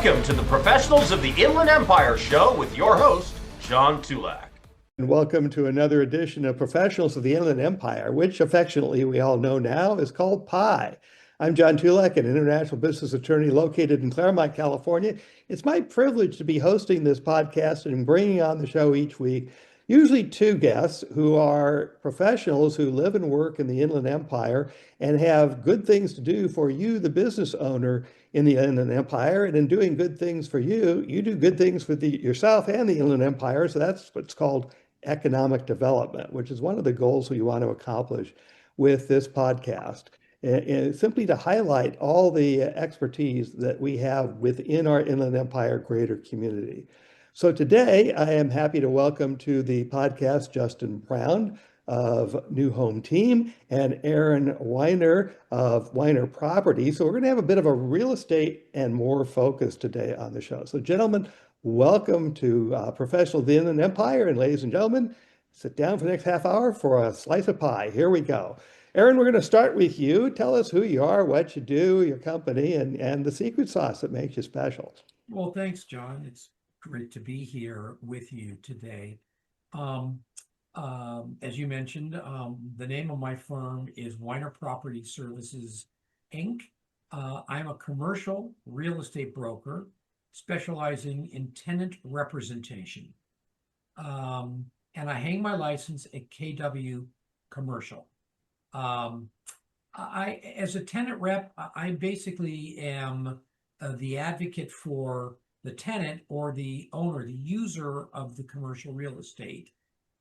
Welcome to the Professionals of the Inland Empire show with your host, John Tulac. And welcome to another edition of Professionals of the Inland Empire, which affectionately we all know now is called PI. I'm John Tulac, an international business attorney located in Claremont, California. It's my privilege to be hosting this podcast and bringing on the show each week, usually two guests who are professionals who live and work in the Inland Empire and have good things to do for you, the business owner in the Inland Empire. And in doing good things for you, you do good things for yourself and the Inland Empire. So that's what's called economic development, which is one of the goals we want to accomplish with this podcast. And simply to highlight all the expertise that we have within our Inland Empire greater community. So today I am happy to welcome to the podcast Justin Brown of New Home Team and Aaron Weiner of Weiner Property. So we're going to have a bit of a real estate and more focus today on the show. So gentlemen, welcome to Professional of the Inland Empire. And ladies and gentlemen, sit down for the next half hour for a slice of pie. Here we go. Aaron, we're going to start with you. Tell us who you are, what you do, your company, and the secret sauce that makes you special. Well, thanks, John. It's great to be here with you today. As you mentioned, the name of my firm is Weiner Property Services, Inc. I'm a commercial real estate broker specializing in tenant representation. And I hang my license at KW Commercial. As a tenant rep, I basically am the advocate for the tenant or the owner, the user of the commercial real estate.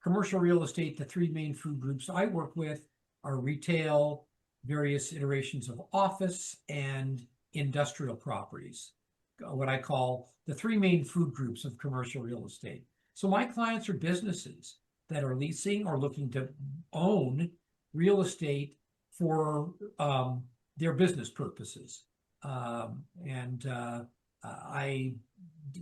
Commercial real estate, the three main food groups I work with are retail, various iterations of office, and industrial properties, what I call the three main food groups of commercial real estate. So my clients are businesses that are leasing or looking to own real estate for their business purposes. I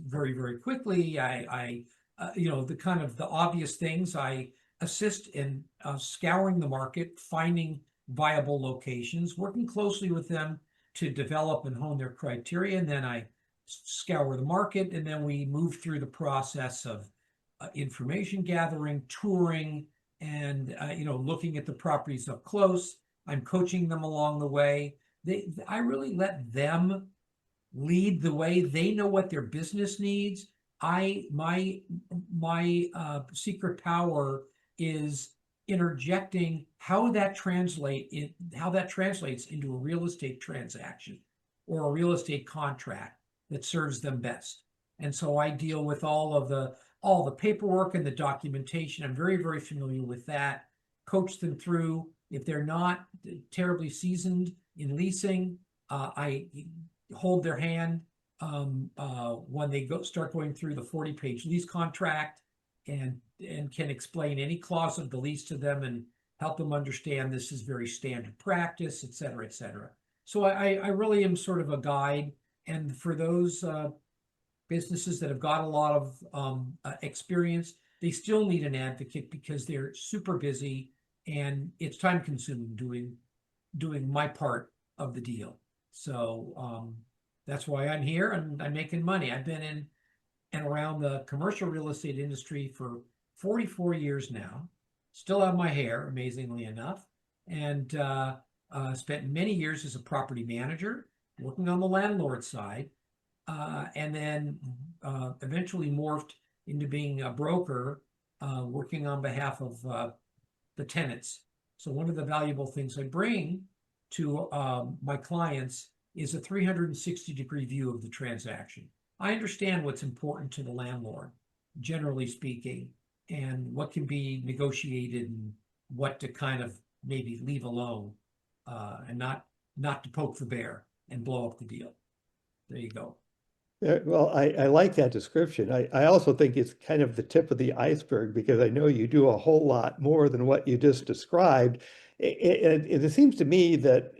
very, very quickly, the kind of the obvious things, I assist in scouring the market, finding viable locations, working closely with them to develop and hone their criteria. And then I scour the market, and then we move through the process of information gathering, touring, and looking at the properties up close. I'm coaching them along the way. I really let them lead the way. They know what their business needs. My secret power is interjecting how that translates into a real estate transaction or a real estate contract that serves them best. And so I deal with all the paperwork and the documentation. I'm very, very familiar with that. Coach them through. If they're not terribly seasoned in leasing, I hold their hand when they start going through the 40-page lease contract and can explain any clause of the lease to them and help them understand this is very standard practice, et cetera, et cetera. So I really am sort of a guide. And for those businesses that have got a lot of experience, they still need an advocate because they're super busy and it's time consuming doing my part of the deal. So that's why I'm here and I'm making money. I've been in and around the commercial real estate industry for 44 years now. Still have my hair, amazingly enough, and spent many years as a property manager, working on the landlord side, and then eventually morphed into being a broker, working on behalf of the tenants. So one of the valuable things I bring to my clients is a 360-degree view of the transaction. I understand what's important to the landlord, generally speaking, and what can be negotiated and what to kind of maybe leave alone, and not to poke the bear and blow up the deal. There you go. Well, I like that description. I also think it's kind of the tip of the iceberg because I know you do a whole lot more than what you just described. It seems to me that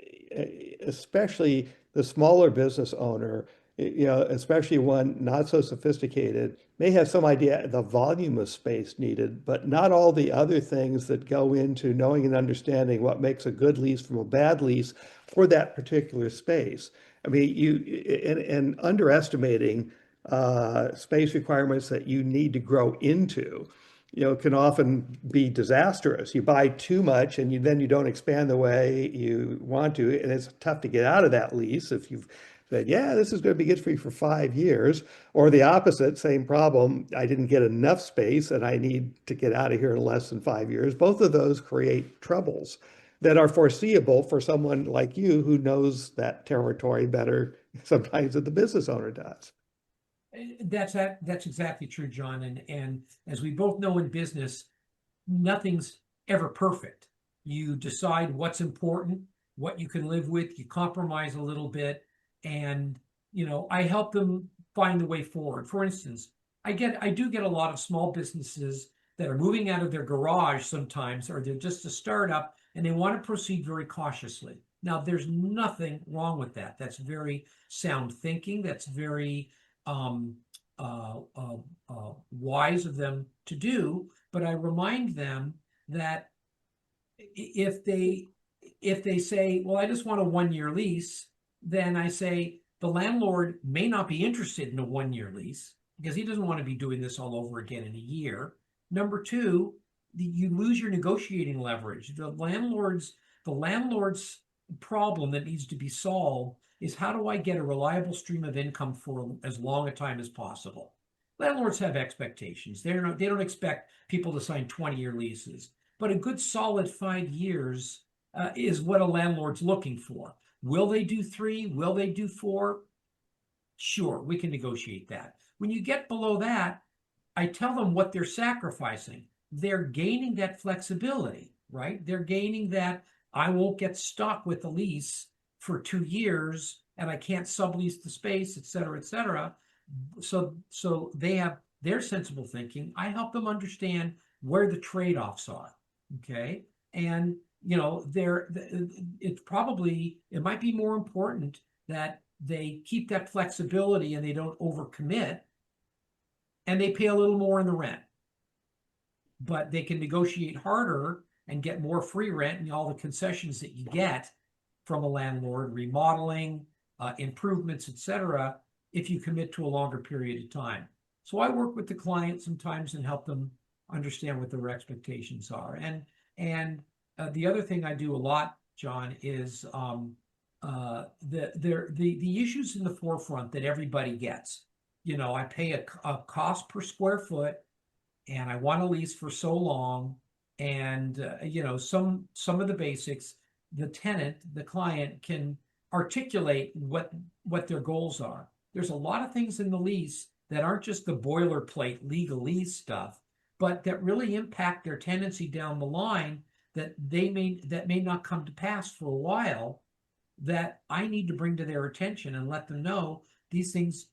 especially the smaller business owner, especially one not so sophisticated, may have some idea the volume of space needed, but not all the other things that go into knowing and understanding what makes a good lease from a bad lease for that particular space. I mean, and underestimating space requirements that you need to grow into, can often be disastrous. You buy too much and then you don't expand the way you want to, and it's tough to get out of that lease if you've said, yeah, this is going to be good for you for 5 years, or the opposite, same problem. I didn't get enough space and I need to get out of here in less than 5 years. Both of those create troubles that are foreseeable for someone like you who knows that territory better sometimes than the business owner does. That's exactly true, John. And as we both know in business, nothing's ever perfect. You decide what's important, what you can live with, you compromise a little bit, and I help them find the way forward. For instance, I do get a lot of small businesses that are moving out of their garage sometimes, or they're just a startup and they want to proceed very cautiously. Now, there's nothing wrong with that. That's very sound thinking. That's very wise of them to do. But I remind them that if they say, well, I just want a 1-year lease, then I say the landlord may not be interested in a 1-year lease because he doesn't want to be doing this all over again in a year. Number two, you lose your negotiating leverage. The landlord's problem that needs to be solved is, how do I get a reliable stream of income for as long a time as possible? Landlords have expectations. They don't expect people to sign 20-year leases, but a good solid 5 years is what a landlord's looking for. Will they do 3? Will they do 4? Sure, we can negotiate that. When you get below that, I tell them what they're sacrificing. They're gaining that flexibility, right? They're gaining that I won't get stuck with the lease for 2 years and I can't sublease the space, et cetera, et cetera. So they have their sensible thinking. I help them understand where the trade-offs are, okay? And, it might be more important that they keep that flexibility and they don't overcommit and they pay a little more in the rent. But they can negotiate harder and get more free rent and all the concessions that you get from a landlord, remodeling, improvements, etc., if you commit to a longer period of time. So I work with the client sometimes and help them understand what their expectations are. And the other thing I do a lot, John, is the issues in the forefront that everybody gets. I pay a cost per square foot, and I want to lease for so long, and some of the basics, the tenant, the client can articulate what their goals are. There's a lot of things in the lease that aren't just the boilerplate legalese stuff, but that really impact their tenancy down the line that may not come to pass for a while, that I need to bring to their attention and let them know these things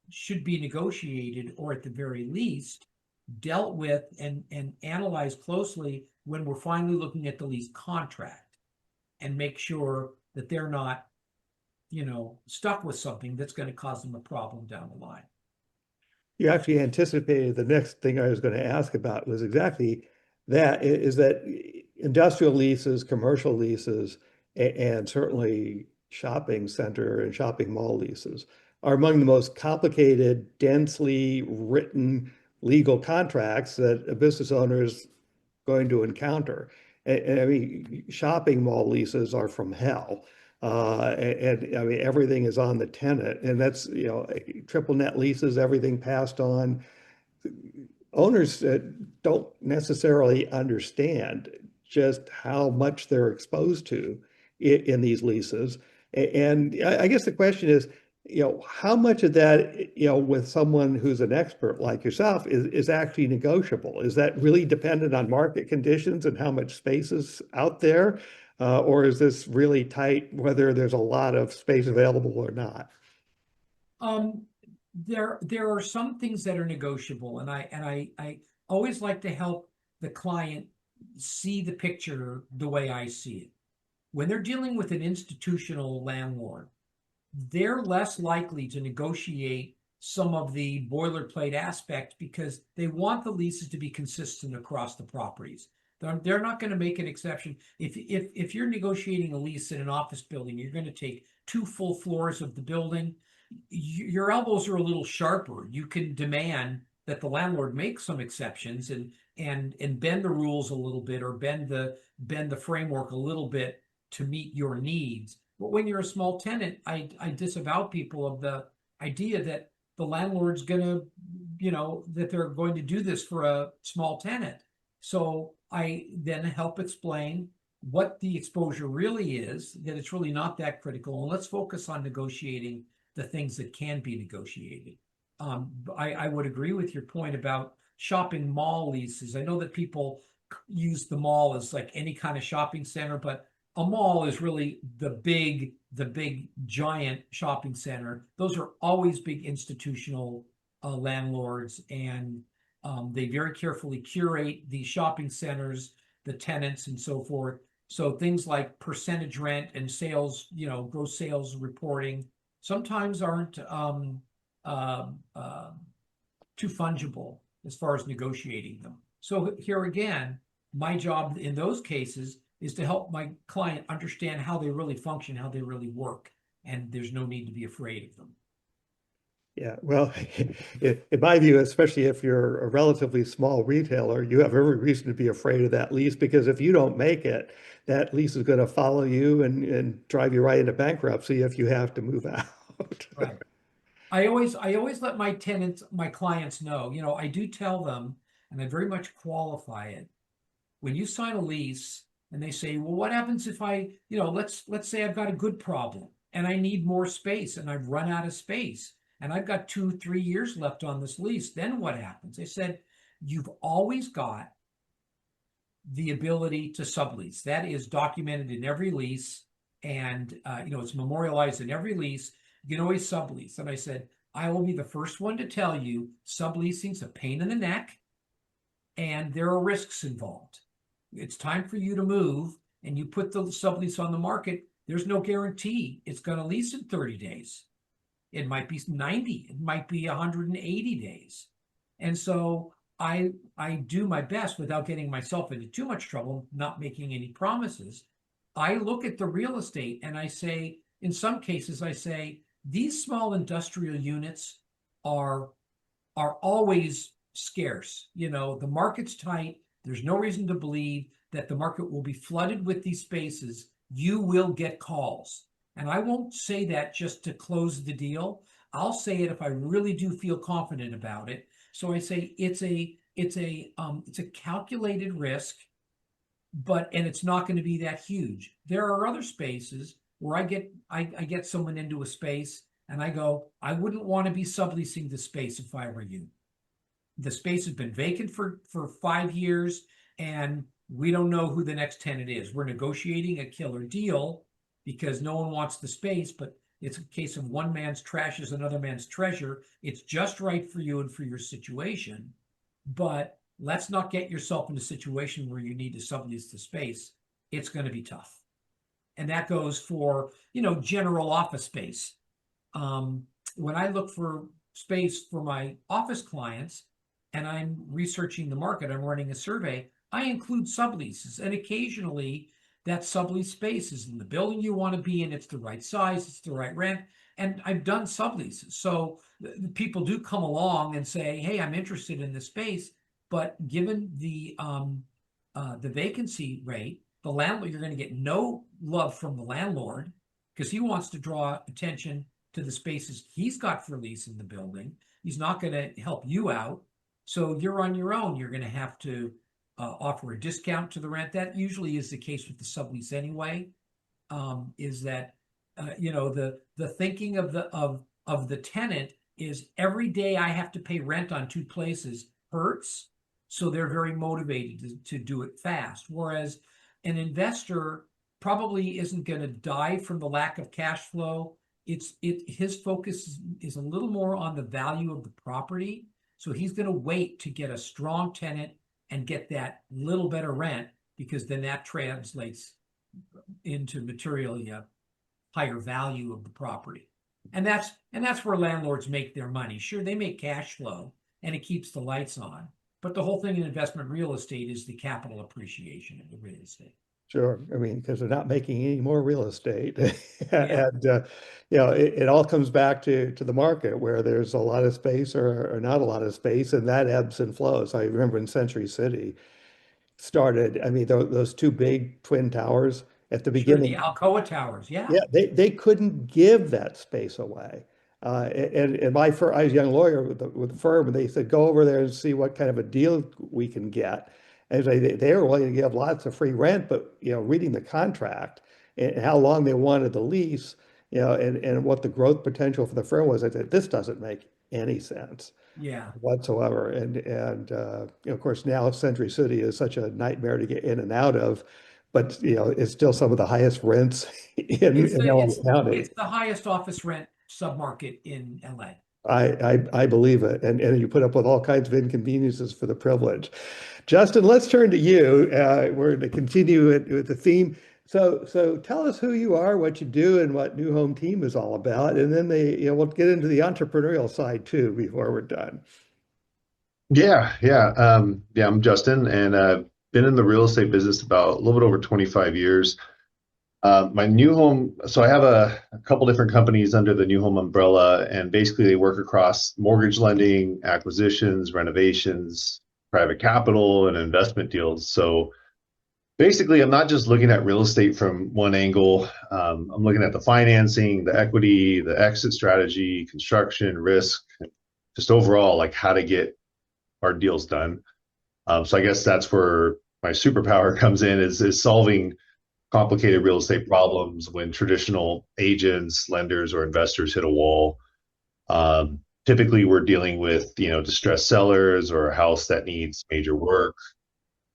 should be negotiated, or at the very least dealt with and analyzed closely when we're finally looking at the lease contract, and make sure that they're not stuck with something that's going to cause them a problem down the line. You actually anticipated the next thing I was going to ask about was exactly that, is that industrial leases, commercial leases, and certainly shopping center and shopping mall leases are among the most complicated, densely written legal contracts that a business owner is going to encounter. And I mean, shopping mall leases are from hell. And I mean, everything is on the tenant, and that's, triple net leases, everything passed on. Owners don't necessarily understand just how much they're exposed to in these leases. And I guess the question is, how much of that, with someone who's an expert like yourself is actually negotiable? Is that really dependent on market conditions and how much space is out there? Or is this really tight, whether there's a lot of space available or not? There are some things that are negotiable, and I always like to help the client see the picture the way I see it. When they're dealing with an institutional landlord, they're less likely to negotiate some of the boilerplate aspects because they want the leases to be consistent across the properties. They're not going to make an exception. If you're negotiating a lease in an office building, you're going to take 2 full floors of the building. Your elbows are a little sharper. You can demand that the landlord make some exceptions and bend the rules a little bit, or bend the framework a little bit to meet your needs. But when you're a small tenant, I disavow people of the idea that the landlord's gonna, that they're going to do this for a small tenant. So I then help explain what the exposure really is, that it's really not that critical, and let's focus on negotiating the things that can be negotiated. I would agree with your point about shopping mall leases. I know that people use the mall as like any kind of shopping center, but a mall is really the big giant shopping center. Those are always big institutional landlords, and they very carefully curate the shopping centers, the tenants, and so forth. So things like percentage rent and sales, gross sales reporting sometimes aren't too fungible as far as negotiating them. So here again, my job in those cases is to help my client understand how they really function, how they really work, and there's no need to be afraid of them. Yeah, well, in my view, especially if you're a relatively small retailer, you have every reason to be afraid of that lease, because if you don't make it, that lease is going to follow you and drive you right into bankruptcy if you have to move out. Right. I always let my clients know, I do tell them, and I very much qualify it. When you sign a lease and they say, well, what happens if let's say I've got a good problem and I need more space and I've run out of space and I've got 2-3 years left on this lease, then what happens? I said, you've always got the ability to sublease. That is documented in every lease, and it's memorialized in every lease. You can always sublease. And I said, I will be the first one to tell you subleasing's a pain in the neck and there are risks involved. It's time for you to move and you put the sublease on the market. There's no guarantee it's going to lease in 30 days. It might be 90. It might be 180 days. And so I do my best, without getting myself into too much trouble, not making any promises. I look at the real estate and I say, in some cases, I say, these small industrial units are always scarce. The market's tight. There's no reason to believe that the market will be flooded with these spaces. You will get calls. And I won't say that just to close the deal. I'll say it if I really do feel confident about it. So I say it's a calculated risk, and it's not going to be that huge. There are other spaces where I get someone into a space and I go, I wouldn't want to be subleasing the space if I were you. The space has been vacant for 5 years and we don't know who the next tenant is. We're negotiating a killer deal because no one wants the space, but it's a case of one man's trash is another man's treasure. It's just right for you and for your situation, but let's not get yourself in a situation where you need to sublease the space. It's going to be tough. And that goes for, general office space. When I look for space for my office clients and I'm researching the market, I'm running a survey, I include subleases. And occasionally that sublease space is in the building you want to be in. It's the right size, it's the right rent. And I've done subleases. So people do come along and say, hey, I'm interested in this space. But given the vacancy rate, the landlord, you're going to get no love from the landlord because he wants to draw attention to the spaces he's got for lease in the building. He's not going to help you out. So you're on your own. You're going to have to offer a discount to the rent. That usually is the case with the sublease anyway. Is that the thinking of the tenant is every day I have to pay rent on 2 places hurts. So they're very motivated to do it fast. Whereas an investor probably isn't going to die from the lack of cash flow. His focus is a little more on the value of the property. So he's going to wait to get a strong tenant and get that little better rent, because then that translates into materially higher value of the property. And that's where landlords make their money. Sure, they make cash flow and it keeps the lights on. But the whole thing in investment real estate is the capital appreciation of the real estate. Sure. I mean, because they're not making any more real estate. Yeah. And, it all comes back to the market where there's a lot of space or not a lot of space, and that ebbs and flows. I remember in Century City started, I mean, those two big twin towers at the Sure, the beginning. Alcoa Towers. Yeah. Yeah, they couldn't give that space away. And I was a young lawyer with the firm, and they said, go over there and see what kind of a deal we can get. And they were willing to give lots of free rent, but, reading the contract and how long they wanted the lease, and what the growth potential for the firm was, I said, this doesn't make any sense Yeah. whatsoever. And of course, now Century City is such a nightmare to get in and out of, but it's still some of the highest rents in Ellis County. It's the highest office rent submarket in LA. I believe it, and you put up with all kinds of inconveniences for the privilege. Justin, let's turn to you. We're going to continue with the theme. So tell us who you are, what you do, and what New Home Team is all about, and then we'll get into the entrepreneurial side too before we're done. Yeah. I'm Justin, and been in the real estate business about a little bit over 25 years. My new home, so I have a couple different companies under the New Home umbrella, and basically they work across mortgage lending, acquisitions, renovations, private capital, and investment deals. So basically, I'm not just looking at real estate from one angle. I'm looking at the financing, the equity, the exit strategy, construction, risk, just overall, like how to get our deals done. So I guess that's where my superpower comes in, is solving complicated real estate problems when traditional agents, lenders, or investors hit a wall. Typically, we're dealing with distressed sellers or a house that needs major work,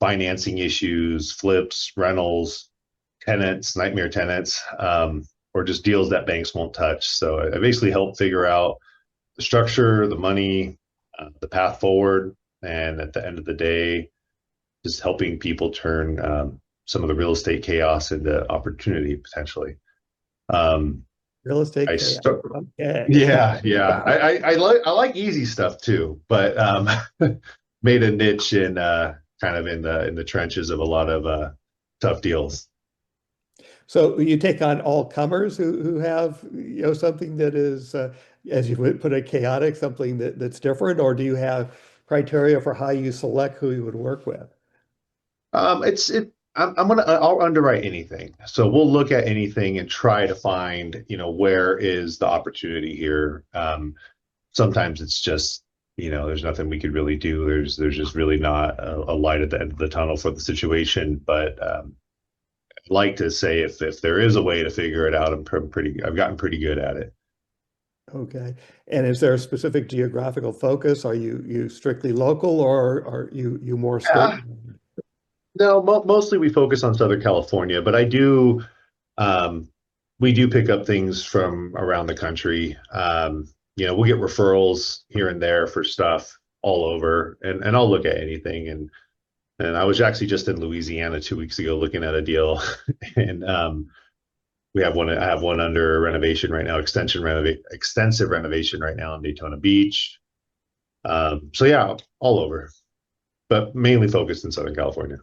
financing issues, flips, rentals, tenants, nightmare tenants, or just deals that banks won't touch. So I basically help figure out the structure, the money, the path forward, and at the end of the day, just helping people turn some of the real estate chaos into opportunity potentially. Real estate chaos. Okay. Yeah. I like easy stuff too, but made a niche in kind of in the trenches of a lot of tough deals. So you take on all comers who have something that is, as you would put it, chaotic, something that's different, or do you have criteria for how you select who you would work with? I'll underwrite anything. So we'll look at anything and try to find, where is the opportunity here. Sometimes it's just, there's nothing we could really do. There's just really not a light at the end of the tunnel for the situation. But I'd like to say if there is a way to figure it out, I've gotten pretty good at it. Okay. And is there a specific geographical focus? Are you strictly local, or are you more state? No, mostly we focus on Southern California, but we do pick up things from around the country. We'll get referrals here and there for stuff all over, and I'll look at anything. And I was actually just in Louisiana 2 weeks ago looking at a deal, and I have one under renovation right now, extensive renovation right now in Daytona Beach. So yeah, all over, but mainly focused in Southern California.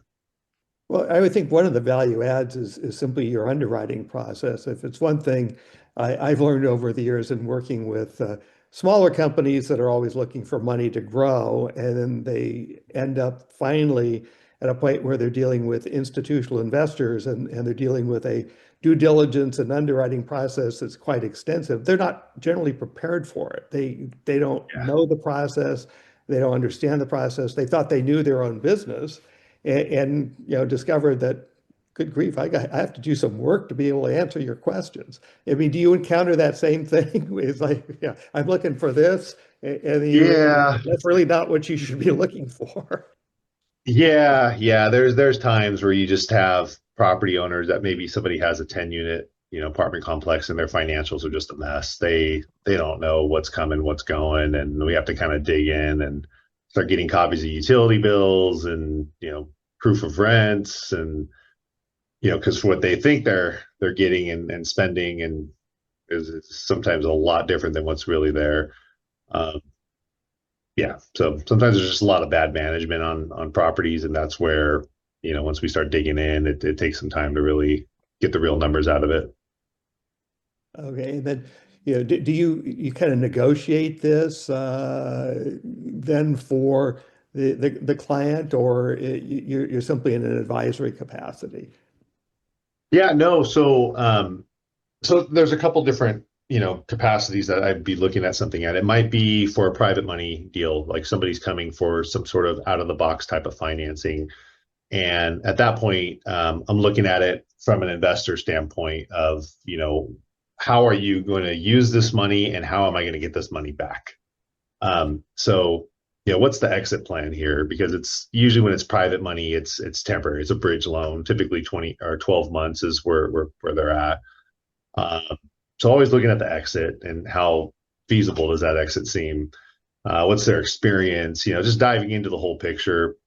Well, I would think one of the value adds is simply your underwriting process. If it's one thing I've learned over the years in working with smaller companies that are always looking for money to grow, and then they end up finally at a point where they're dealing with institutional investors, and they're dealing with a due diligence and underwriting process that's quite extensive. They're not generally prepared for it. They don't know the process. They don't understand the process. They thought they knew their own business, and discovered that, good grief, I have to do some work to be able to answer your questions. I mean, do you encounter that same thing? It's like, I'm looking for this, and that's really not what you should be looking for. Yeah. There's times where you just have property owners that maybe somebody has a 10-unit, apartment complex, and their financials are just a mess. They don't know what's coming, what's going, and we have to kind of dig in and start getting copies of utility bills and proof of rents, and because what they think they're getting and spending and is sometimes a lot different than what's really there. Yeah. So sometimes there's just a lot of bad management on properties, and that's where, once we start digging in, it takes some time to really get the real numbers out of it. Okay, and then, do you kind of negotiate this then for the client, or you're simply in an advisory capacity? Yeah, no. So there's a couple different, capacities that I'd be looking at something at. It might be for a private money deal, like somebody's coming for some sort of out of the box type of financing. And at that point, I'm looking at it from an investor standpoint of, how are you going to use this money and how am I going to get this money back? So, what's the exit plan here? Because it's usually when it's private money, it's temporary. It's a bridge loan. Typically 20 or 12 months is where they're at. Um, so always looking at the exit and how feasible does that exit seem? What's their experience? Just diving into the whole picture.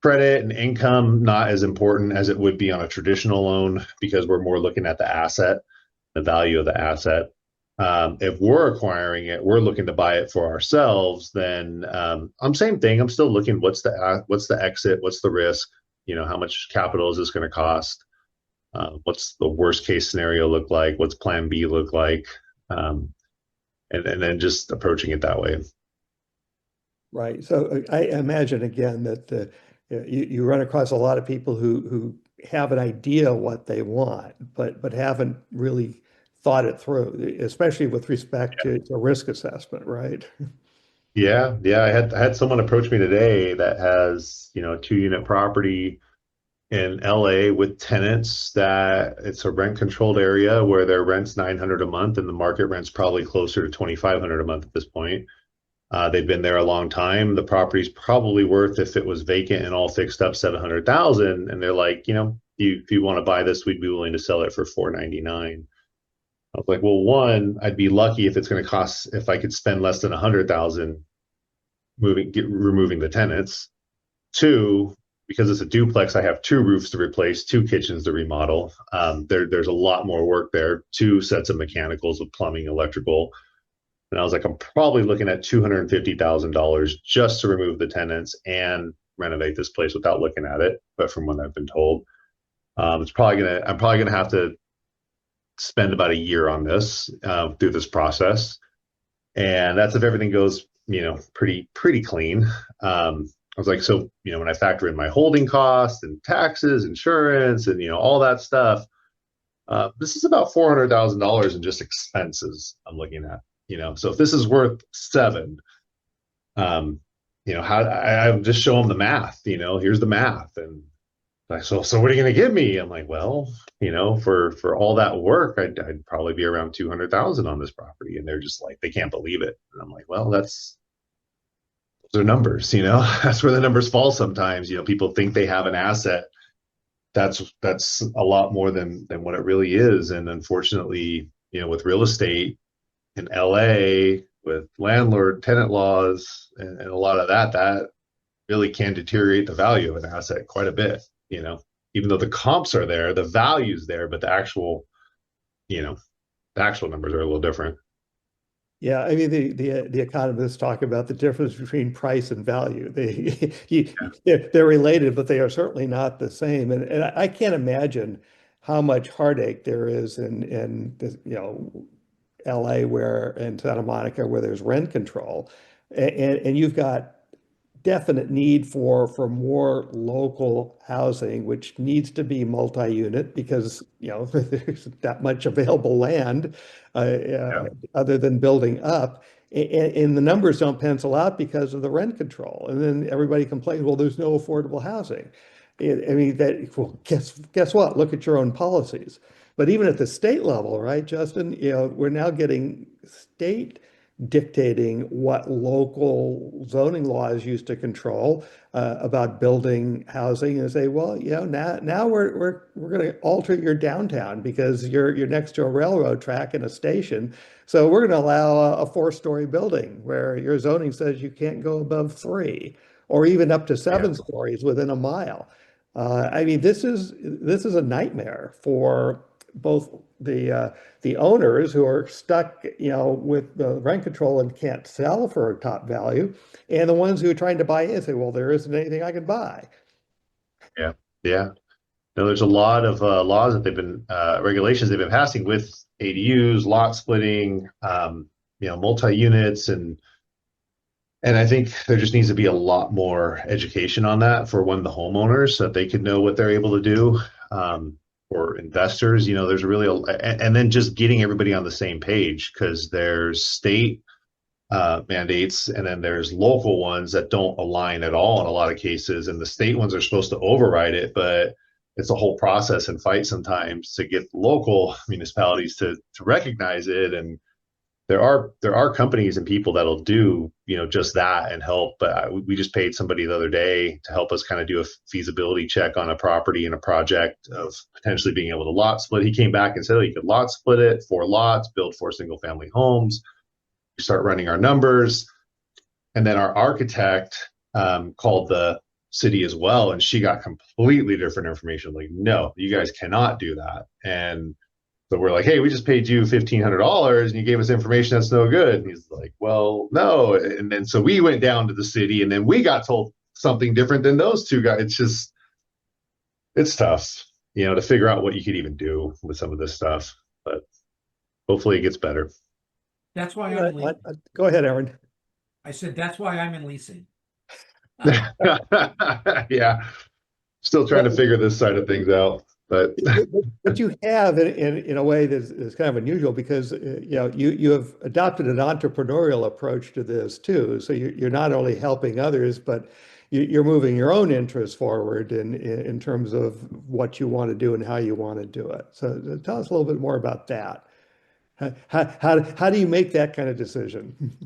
Credit and income not as important as it would be on a traditional loan because we're more looking at the asset, the value of the asset. If we're acquiring it, we're looking to buy it for ourselves. Then I'm same thing. I'm still looking what's the exit, what's the risk, how much capital is this going to cost? What's the worst case scenario look like? What's plan B look like? And then just approaching it that way. Right. So I imagine again that you run across a lot of people who have an idea what they want, but haven't really thought it through, especially with respect to risk assessment, right? Yeah, yeah. I had someone approach me today that has, a 2-unit property in LA with tenants that it's a rent controlled area where their rent's 900 a month and the market rent's probably closer to 2,500 a month at this point. They've been there a long time. The property's probably worth, if it was vacant and all fixed up, 700,000. And they're like, if you want to buy this, we'd be willing to sell it for 499. I was like, well, one, I'd be lucky if it's going to cost, if I could spend less than 100,000 removing the tenants. Two, because it's a duplex, I have 2 roofs to replace, 2 kitchens to remodel. There's a lot more work there, 2 sets of mechanicals with plumbing, electrical. And I was like, I'm probably looking at $250,000 just to remove the tenants and renovate this place without looking at it. But from what I've been told, I'm probably gonna have to spend about a year on this through this process. And that's if everything goes, pretty clean. I was like, so, when I factor in my holding costs and taxes, insurance, and, all that stuff, this is about $400,000 in just expenses I'm looking at, so if this is worth 7, how I just show them the math, here's the math. And like, so what are you going to give me? I'm like, well, for all that work, I'd probably be around 200,000 on this property. And they're just like, they can't believe it. And I'm like, well, those are numbers, that's where the numbers fall sometimes. People think they have an asset that's a lot more than what it really is. And unfortunately, with real estate in LA, with landlord tenant laws and a lot of that really can deteriorate the value of an asset quite a bit, even though the comps are there, the value's there, but the actual numbers are a little different. Yeah, I mean the economists talk about the difference between price and value. They're related, but they are certainly not the same. And I can't imagine how much heartache there is in the, LA where and Santa Monica where there's rent control, and you've got definite need for more local housing, which needs to be multi-unit because there's that much available land Yeah. other than building up. And the numbers don't pencil out because of the rent control. And then everybody complains, well, there's no affordable housing. I mean, well, guess what? Look at your own policies. But even at the state level, right, Justin, we're now getting state dictating what local zoning laws used to control about building housing and say, well, now we're going to alter your downtown because you're next to a railroad track and a station. So we're going to allow a 4-story building where your zoning says you can't go above 3 or even up to 7 stories within a mile. I mean, this is a nightmare for both the owners who are stuck, with the rent control and can't sell for a top value, and the ones who are trying to buy in say, well, there isn't anything I can buy. Yeah. Yeah. No, there's a lot of laws that they've been regulations they've been passing with ADUs, lot splitting, multi-units, and I think there just needs to be a lot more education on that for the homeowners so that they can know what they're able to do. For investors, there's really and then just getting everybody on the same page, because there's state mandates and then there's local ones that don't align at all in a lot of cases. And the state ones are supposed to override it, but it's a whole process and fight sometimes to get local municipalities to recognize it. And there are companies and people that'll do just that and help. But we just paid somebody the other day to help us kind of do a feasibility check on a property and a project of potentially being able to lot split. He came back and said, oh, you could lot split it, 4 lots, build 4 single family homes. We start running our numbers, and then our architect called the city as well, and she got completely different information. Like, no, you guys cannot do that. And so we're like, hey, we just paid you $1,500 and you gave us information that's no good. And he's like, well, no. And then so we went down to the city, and then we got told something different than those two guys. It's tough, to figure out what you could even do with some of this stuff. But hopefully it gets better. That's why I'm leasing. Go ahead, Aaron. I said, that's why I'm in leasing. Yeah. Still trying to figure this side of things out. But you have in a way that's kind of unusual, because you have adopted an entrepreneurial approach to this too. So you're not only helping others, but you're moving your own interests forward in terms of what you want to do and how you want to do it. So tell us a little bit more about that. How do you make that kind of decision?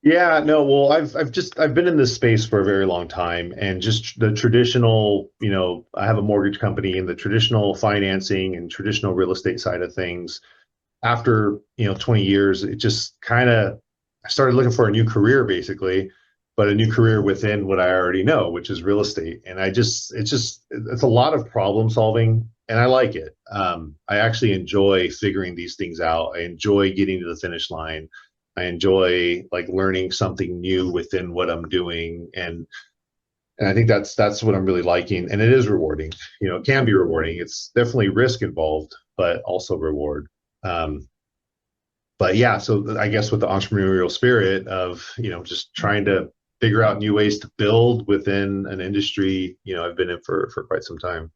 Yeah, no, well, I've been in this space for a very long time, and just the traditional, I have a mortgage company, and the traditional financing and traditional real estate side of things. After 20 years, it just I started looking for a new career, basically, but a new career within what I already know, which is real estate. And it's a lot of problem solving, and I like it. I actually enjoy figuring these things out. I enjoy getting to the finish line. I enjoy learning something new within what I'm doing, and I think that's what I'm really liking, and it is rewarding. It can be rewarding. It's definitely risk involved, but also reward. But yeah, so I guess with the entrepreneurial spirit of just trying to figure out new ways to build within an industry I've been in for quite some time.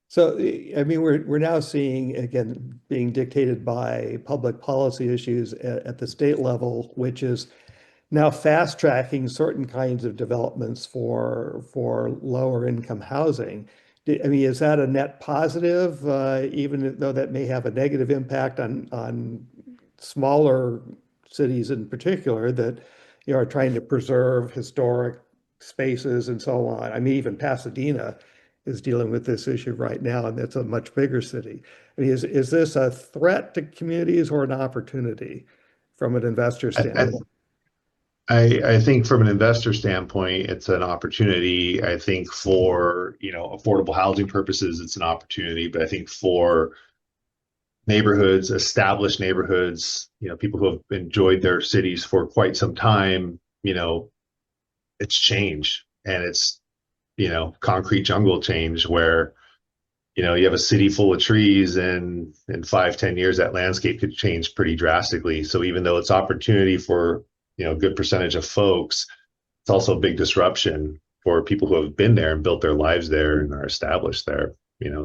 So, I mean, we're now seeing, again, being dictated by public policy issues at the state level, which is now fast tracking certain kinds of developments for lower income housing. I mean, is that a net positive, even though that may have a negative impact on smaller cities in particular that are trying to preserve historic spaces and so on? I mean, even Pasadena is dealing with this issue right now, and it's a much bigger city. I mean, is this a threat to communities or an opportunity from an investor standpoint? I think from an investor standpoint, it's an opportunity. I think for affordable housing purposes, it's an opportunity. But I think for neighborhoods, established neighborhoods, people who have enjoyed their cities for quite some time, it's change, and it's concrete jungle change where you have a city full of trees, and in 5-10 years that landscape could change pretty drastically. So even though it's opportunity for a good percentage of folks, it's also a big disruption for people who have been there and built their lives there and are established there.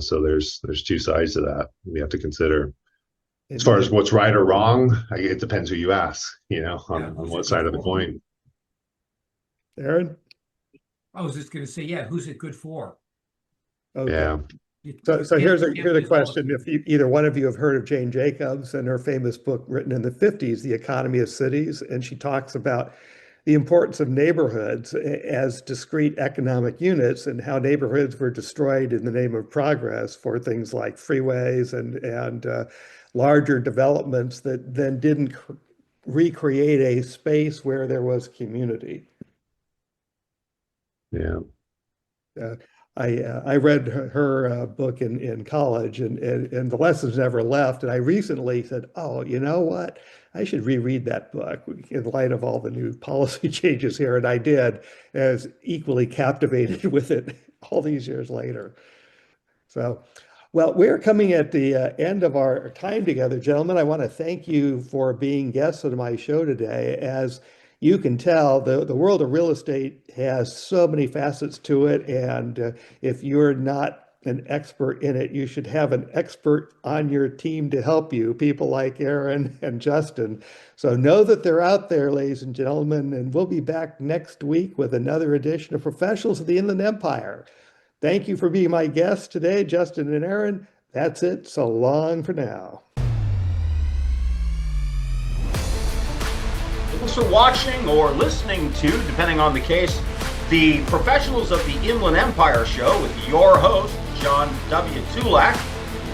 So there's two sides to that we have to consider. As far as what's right or wrong, it depends who you ask, on what side of the coin. Aaron? I was just going to say, yeah, who's it good for? Okay. Yeah. So here's a question. If either one of you have heard of Jane Jacobs and her famous book written in the 50s, The Economy of Cities, and she talks about the importance of neighborhoods as discrete economic units and how neighborhoods were destroyed in the name of progress for things like freeways and larger developments that then didn't recreate a space where there was community. Yeah. I read her book in college, and the lessons never left. And I recently said, "Oh, you know what? I should reread that book in light of all the new policy changes here." And I did, as equally captivated with it all these years later. So, well, we're coming at the end of our time together, gentlemen. I want to thank you for being guests on my show today. As you can tell, the world of real estate has so many facets to it. And if you're not an expert in it, you should have an expert on your team to help you, people like Aaron and Justin. So know that they're out there, ladies and gentlemen, and we'll be back next week with another edition of Professionals of the Inland Empire. Thank you for being my guests today, Justin and Aaron. That's it. So long for now. Thanks for watching or listening to, depending on the case, the Professionals of the Inland Empire show with your host, John W. Tulac.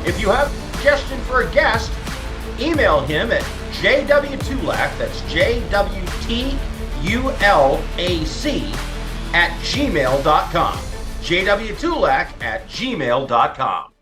If you have a suggestion for a guest, email him at jwtulac, that's JWTULAC, @gmail.com. jwtulac @gmail.com.